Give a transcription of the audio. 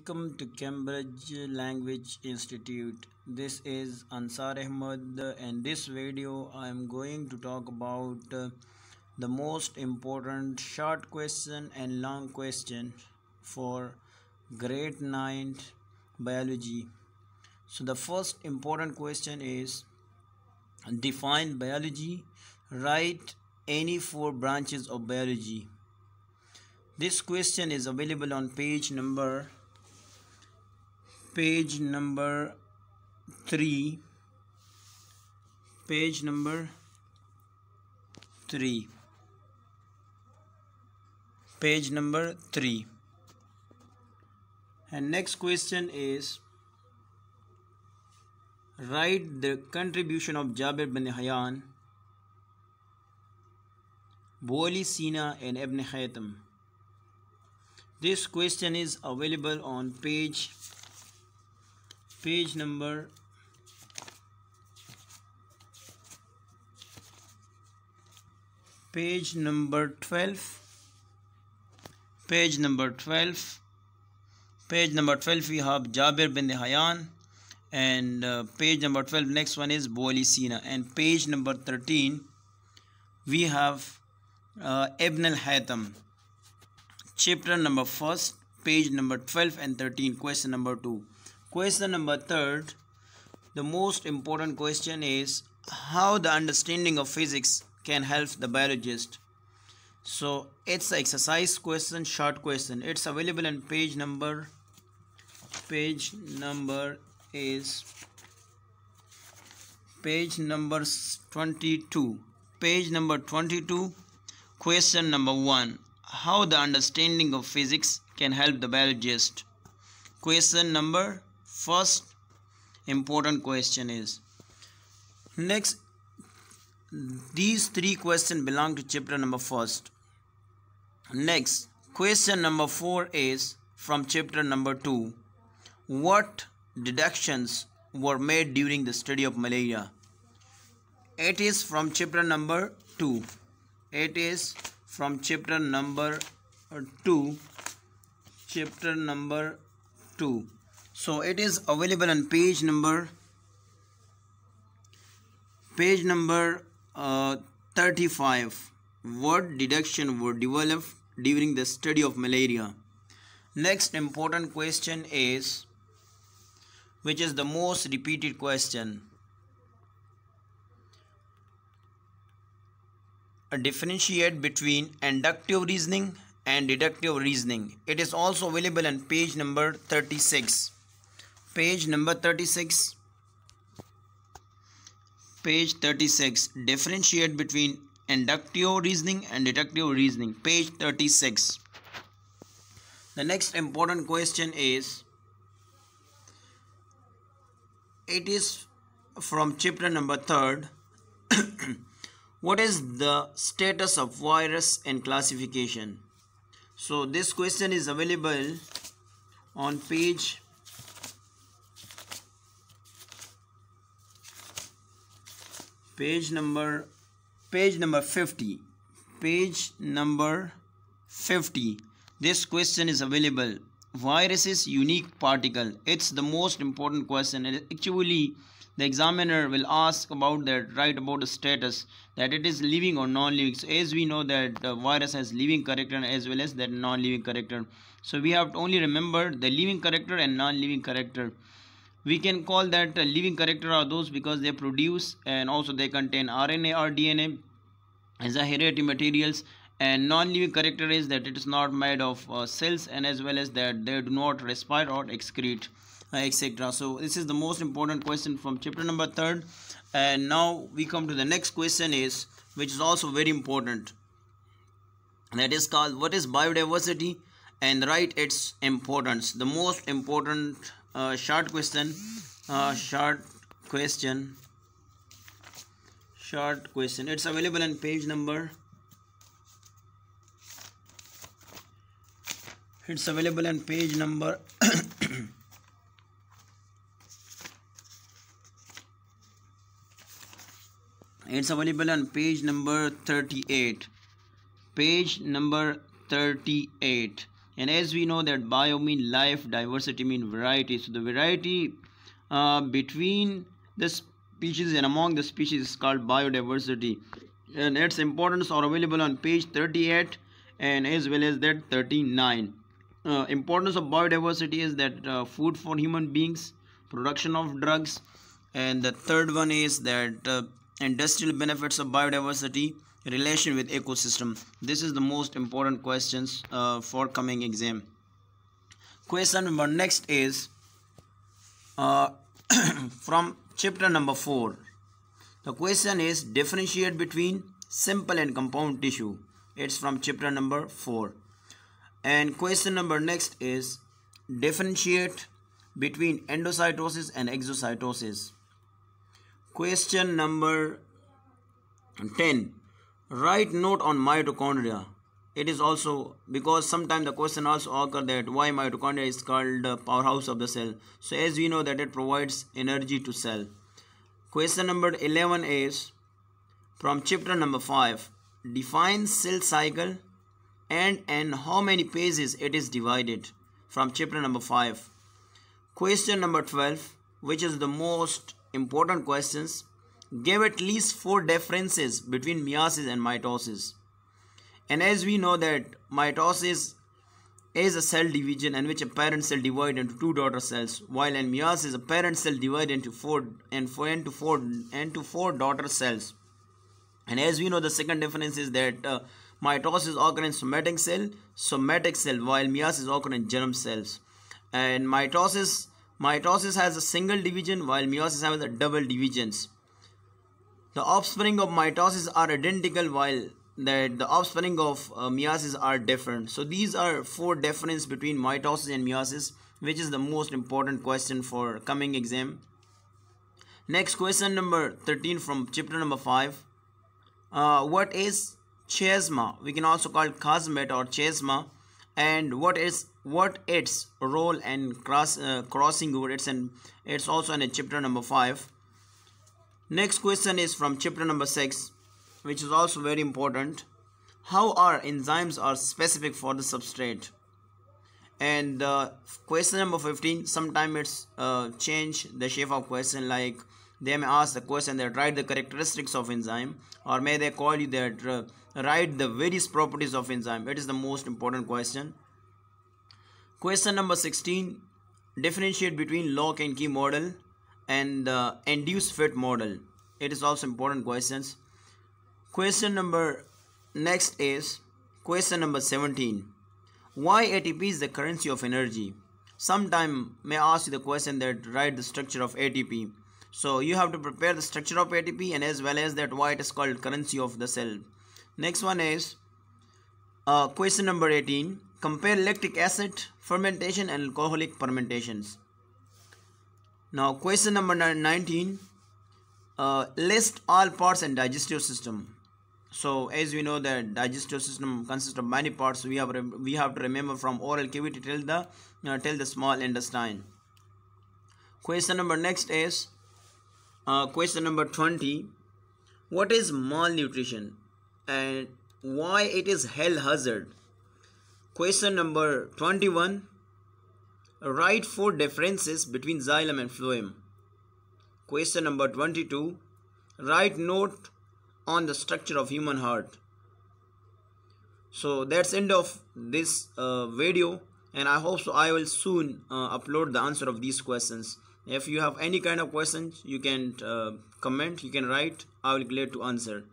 Welcome to Cambridge Language Institute. This is Ansar Ahmed. In this video, I am going to talk about the most important short question and long question for grade 9 biology. So, the first important question is define biology. Write any four branches of biology. This question is available on page number 3, page number 3, page number 3. And next question is write the contribution of Jabir bin Hayyan, Bu Ali Sina and Ibn Haytham. This question is available on page number 12. Page number 12 we have Jabir bin Hayyan, and page number 12 next one is Bu Ali Sina, and page number 13 we have Ibn al-Haytham. Chapter number 1, page number 12 and 13, question number 2. Question number 3, the most important question is how the understanding of physics can help the biologist. So it's an exercise question, short question. It's available in page number is page number 22. Page number 22, question number 1. How the understanding of physics can help the biologist. Question number first important question is. Next, these three questions belong to chapter number 1. Next, question number 4 is from chapter number 2. What deductions were made during the study of malaria? It is from chapter number 2. It is from chapter number 2. Chapter number 2. So it is available on page number 35. What deduction were developed during the study of malaria? Next important question is, which is the most repeated question. Differentiate between inductive reasoning and deductive reasoning. It is also available on page number 36. Page number 36. Page 36. Differentiate between inductive reasoning and deductive reasoning. Page 36. The next important question is, it is from chapter number 3. What is the status of virus and classification? So this question is available on page number 50. Page number 50. This question is available. Virus is unique particle. It's the most important question, and actually the examiner will ask about that, write about the status, that it is living or non-living. So as we know that the virus has living character as well as that non-living character. So we have to only remember the living character and non-living character. We can call that living character are those because they produce and also they contain RNA or DNA as a hereditary materials, and non-living character is that it is not made of cells, and as well as that they do not respire or excrete, etc. So this is the most important question from chapter number 3. And now we come to the next question is, which is also very important. That is called, what is biodiversity, and write its importance. The most important short question. It's available on page number. It's available on page number. It's available on page number 38. Page number 38. And as we know that bio mean life, diversity mean variety. So the variety between the species and among the species is called biodiversity, and its importance are available on page 38 and as well as that 39. Importance of biodiversity is that food for human beings, production of drugs, and the third one is that industrial benefits of biodiversity, relation with ecosystem. This is the most important questions for coming exam. Question number next is from chapter number 4. The question is differentiate between simple and compound tissue. It's from chapter number 4. And question number next is differentiate between endocytosis and exocytosis. Question number 10. Write note on mitochondria. It is also because sometimes the question also occur that why mitochondria is called the powerhouse of the cell. So as we know that it provides energy to cell. Question number 11 is from chapter number 5. Define cell cycle and how many phases it is divided, from chapter number 5. Question number 12, which is the most important questions. Give at least 4 differences between meiosis and mitosis. And as we know that mitosis is a cell division in which a parent cell divides into 2 daughter cells, while in meiosis a parent cell divides into 4 daughter cells. And as we know, the second difference is that mitosis occurs in somatic cell, while meiosis occurs in germ cells. And mitosis has a single division, while meiosis has a double divisions. The offspring of mitosis are identical, while the offspring of meiosis are different. So these are 4 differences between mitosis and meiosis, which is the most important question for coming exam. Next, question number 13 from chapter number 5. What is chiasma? We can also call it chiasmate or chiasma, and what its role and crossing over. It's also in chapter number 5. Next question is from chapter number 6, which is also very important. How are enzymes are specific for the substrate? And question number 15, sometimes it's change the shape of question, like they may ask the question that write the characteristics of enzyme, or may they call you that write the various properties of enzyme. It is the most important question. Question number 16, differentiate between lock and key model and induced fit model. It is also important questions. Question number next is question number 17. Why ATP is the currency of energy? Sometime may ask you the question that write the structure of ATP. So you have to prepare the structure of ATP and as well as that why it is called currency of the cell. Next one is question number 18. Compare lactic acid fermentation and alcoholic fermentations. Now question number 19. List all parts in digestive system. So as we know that digestive system consists of many parts, we have to remember from oral cavity till the small intestine. Question number next is question number 20. What is malnutrition and why it is health hazard? Question number 21. Write 4 differences between xylem and phloem. Question number 22. Write note on the structure of human heart. So that's end of this video, and I hope so I will soon upload the answer of these questions. If you have any kind of questions, you can comment, you can write. I will be glad to answer.